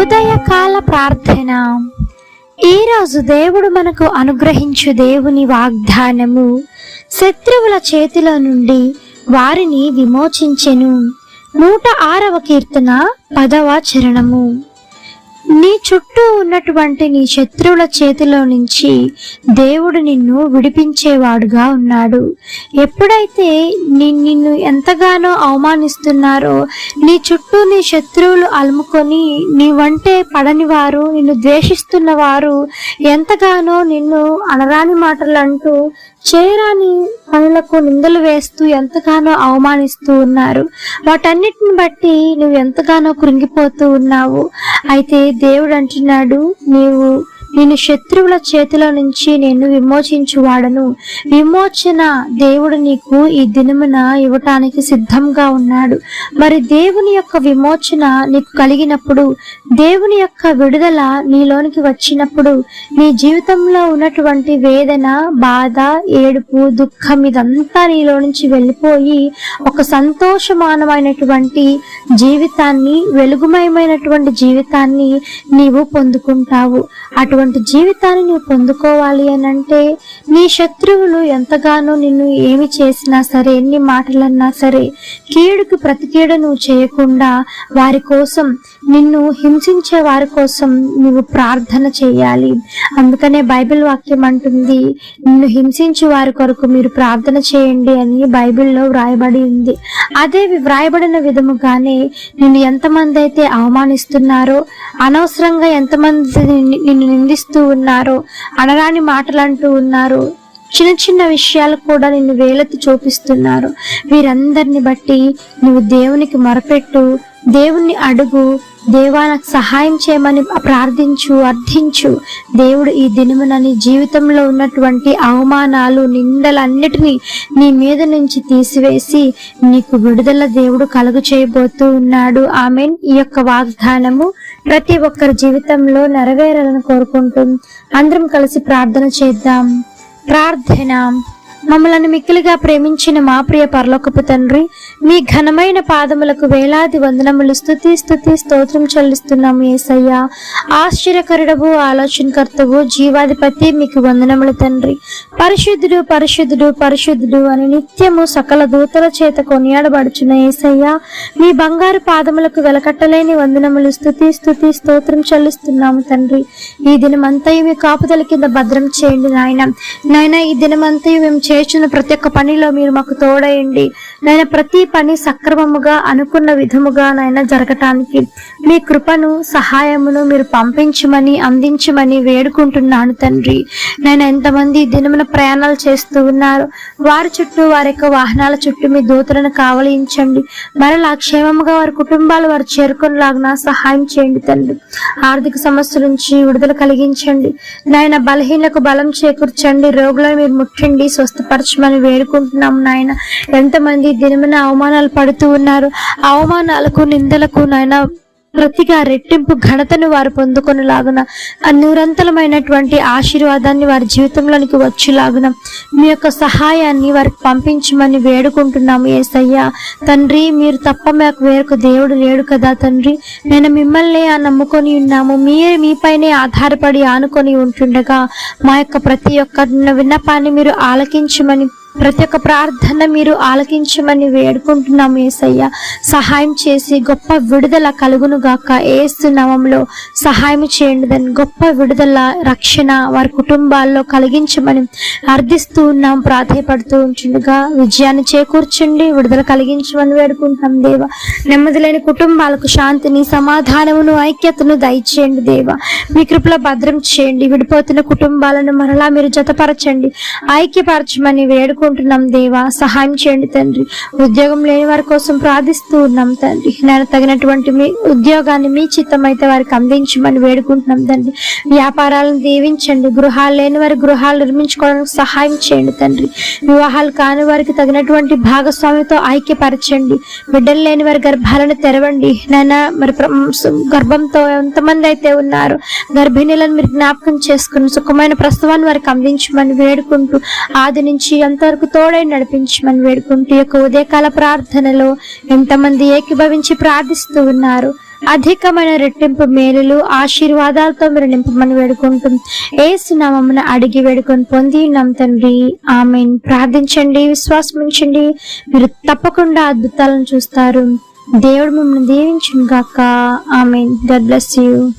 ఉదయకాల ప్రార్థన. ఈరోజు దేవుడు మనకు అనుగ్రహించు దేవుని వాగ్దానము, శత్రువుల చేతిలో నుండి వారిని విమోచించెను. 106వ కీర్తన 10వ చరణము. నీ చుట్టూ ఉన్నటువంటి నీ శత్రువుల చేతిలో నుంచి దేవుడు నిన్ను విడిపించేవాడుగా ఉన్నాడు. ఎప్పుడైతే నిన్ను ఎంతగానో అవమానిస్తున్నారో, నీ చుట్టూ నీ శత్రువులు అలుముకొని నీవంటే పడని వారు, నిన్ను ద్వేషిస్తున్న వారు ఎంతగానో నిన్ను అనరాని మాటలు అంటూ చేయరాని పనులకు నిందలు వేస్తూ ఎంతగానో అవమానిస్తూ ఉన్నారు. వాటన్నిటిని బట్టి నువ్వు ఎంతగానో కృంగిపోతూ ఉన్నావు. అయితే దేవుడు అంటున్నాడు, నేను శత్రువుల చేతిలో నుంచి నేను విమోచించువాడను. విమోచన దేవుడు నీకు ఈ దినమున ఇవ్వటానికి సిద్ధంగా ఉన్నాడు. మరి దేవుని యొక్క విమోచన నీకు కలిగినప్పుడు, దేవుని యొక్క విడుదల నీలోనికి వచ్చినప్పుడు, నీ జీవితంలో ఉన్నటువంటి వేదన, బాధ, ఏడుపు, దుఃఖం ఇదంతా నీలో నుంచి వెళ్ళిపోయి ఒక సంతోషమానమైనటువంటి జీవితాన్ని, వెలుగుమయమైనటువంటి జీవితాన్ని నీవు పొందుకుంటావు. అటువంటి జీవితాన్ని నువ్వు పొందుకోవాలి అని అంటే, నీ శత్రువులు ఎంతగానో నిన్ను ఏమి చేసినా సరే, ఎన్ని మాటలన్నా సరే, కీడుకు ప్రతి కీడు నువ్వు చేయకుండా వారి కోసం, నిన్ను హింసించే వారి కోసం నువ్వు ప్రార్థన చేయాలి. అందుకనే బైబిల్ వాక్యం అంటుంది, నిన్ను హింసించే వారి కొరకు మీరు ప్రార్థన చేయండి అని బైబిల్లో వ్రాయబడి ఉంది. అదే వ్రాయబడిన విధముగానే నిన్ను ఎంతమంది అయితే అవమానిస్తున్నారో, అనవసరంగా ఎంతమంది నిన్ను నిందిస్తూ ఉన్నారో, అనరాని మాటలు అంటూ ఉన్నారు, చిన్న చిన్న విషయాలు కూడా నిన్ను వేలెత్తి చూపిస్తున్నారు, వీరందరిని బట్టి నువ్వు దేవునికి మొరపెట్టు, దేవుణ్ణి అడుగు, దేవా నాకు సహాయం చేయమని ప్రార్థించు, అర్థించు. దేవుడు ఈ దినమున నీ జీవితంలో ఉన్నటువంటి అవమానాలు, నిందలన్నిటినీ నీ మీద నుంచి తీసివేసి నీకు విడుదల దేవుడు కలుగు చేయబోతూ ఉన్నాడు. ఆమేన్. ఈ యొక్క వాగ్దానము ప్రతి ఒక్కరి జీవితంలో నెరవేరాలని కోరుకుంటూ అందరం కలిసి ప్రార్థన చేద్దాం. ప్రార్థన. మమ్మలను మిక్కిలిగా ప్రేమించిన మా ప్రియ పరలోకపు తండ్రి, మీ ఘనమైన పాదములకు వేలాది వందనములు, స్తుతి స్తోత్రం చెల్లిస్తున్నాము యేసయ్యా. ఆశ్చర్యకరుడవు, ఆలోచనకర్తవు, జీవాధిపతి, మీకు వందనములు తండ్రి. పరిశుద్ధుడు పరిశుద్ధుడు పరిశుద్ధుడు అని నిత్యము సకల దూతల చేత కొనియాడబడుచున్న యేసయ్యా, మీ బంగారు పాదములకు వెలకట్టలేని వందనములు, స్తుతి స్తోత్రం చెల్లిస్తున్నాము తండ్రి. ఈ దినమంతయు మీ కాపుదల కింద భద్రం చేయండి నాయన. ఈ దినమంతయు మేము చేస్తున్న ప్రతి ఒక్క పనిలో మీరు మాకు తోడయండి నాయన. ప్రతి పని సక్రమముగా, అనుకున్న విధముగా నాయన జరగటానికి మీ కృపను, సహాయమును మీరు పంపించమని, అందించమని వేడుకుంటున్నాను తండ్రి. నాయన, ఎంతమంది దినమున ప్రయాణాలు చేస్తూ ఉన్నారు, వారి చుట్టూ, వారి యొక్క వాహనాల చుట్టూ మీ దూతలను కావలించండి. మరలా క్షేమముగా వారి కుటుంబాలు వారు చేరుకునేలాగా సహాయం చేయండి తండ్రి. ఆర్థిక సమస్యల నుంచి విడుదల కలిగించండి నాయన. బలహీనకు బలం చేకూర్చండి. రోగులను మీరు ముట్టండి, స్వస్థపరచమని వేడుకుంటున్నాం నాయన. ఎంతమంది దినమున అవమానాలు పడుతూ ఉన్నారు, అవమానాలకు, నిందలకు నాయన ప్రతిగా రెట్టింపు ఘనతను వారు పొందుకొనిలాగున, నిరంతరమైనటువంటి ఆశీర్వాదాన్ని వారి జీవితంలోనికి వచ్చేలాగున మీ యొక్క సహాయాన్ని వారికి పంపించమని వేడుకుంటున్నాము యేసయ్యా. తండ్రి, మీరు తప్ప మాకు వేరొక దేవుడు లేడు కదా తండ్రి. నేను మిమ్మల్ని నమ్ముకొని ఉన్నాము, మీపైనే ఆధారపడి ఆనుకొని ఉంటుండగా మా యొక్క ప్రతి ఒక్క విన్నపాన్ని మీరు ఆలకించమని, ప్రతి ఒక్క ప్రార్థన మీరు ఆలకించమని వేడుకుంటున్నాము యేసయ్యా. సహాయం చేసి గొప్ప విడుదల కలుగును గాక. యేసు నామములో సహాయం చేయండి దాన్ని. గొప్ప విడుదల, రక్షణ వారి కుటుంబాల్లో కలిగించమని అర్థిస్తూ ఉన్నాం, ప్రాధాయపడుతూ ఉంటుండగా విజయాన్ని చేకూర్చండి, విడుదల కలిగించమని వేడుకుంటున్నాం దేవా. నెమ్మది లేని కుటుంబాలకు శాంతిని, సమాధానమును, ఐక్యతను దయచేయండి దేవా. మీ కృపలో భద్రం చేయండి. విడిపోతున్న కుటుంబాలను మరలా మీరు జతపరచండి, ఐక్యపరచమని వేడుకుంటున్నాం దేవా. సహాయం చేయండి తండ్రి. ఉద్యోగం లేని వారి కోసం ప్రార్థిస్తూ ఉన్నాం తండ్రి. నేను తగినటువంటి మీ ఉద్యోగాన్ని మీ చిత్తమైతే వారికి అందించమని వేడుకుంటున్నాం తండ్రి. వ్యాపారాలను దీవించండి. గృహాలు లేని వారి గృహాలు నిర్మించుకోవడానికి సహాయం చేయండి తండ్రి. వివాహాలు కాని వారికి తగినటువంటి భాగస్వామితో ఐక్యపరచండి. బిడ్డలు లేని వారి గర్భాలను తెరవండి నాయన. మరి గర్భంతో ఎంతమంది అయితే ఉన్నారు, గర్భిణీలను మీరు జ్ఞాపకం చేసుకుని సుఖమైన ప్రసవాన్ని వారికి అందించమని వేడుకుంటూ, ఆది నుంచి అంతవరకు తోడై నడిపించమని వేడుకుంటూ, యొక్క ఉదయకాల ప్రార్థనలో ఎంతమంది ఏకీభవించి ప్రార్థిస్తూ ఉన్నారు అధికమైన రెట్టింపు మేలులు ఆశీర్వాదాలతో మీరు నింపమని వేడుకుంటాం. యేసు నామమున అడిగి వేడుకొని పొంది ఉన్నాం తండ్రి, ఆమేన్. ప్రార్థించండి, విశ్వాసం ఉంచండి, మీరు తప్పకుండా అద్భుతాలను చూస్తారు. దేవుడు మిమ్మల్ని దీవించును గాక. ఆమేన్. God bless you.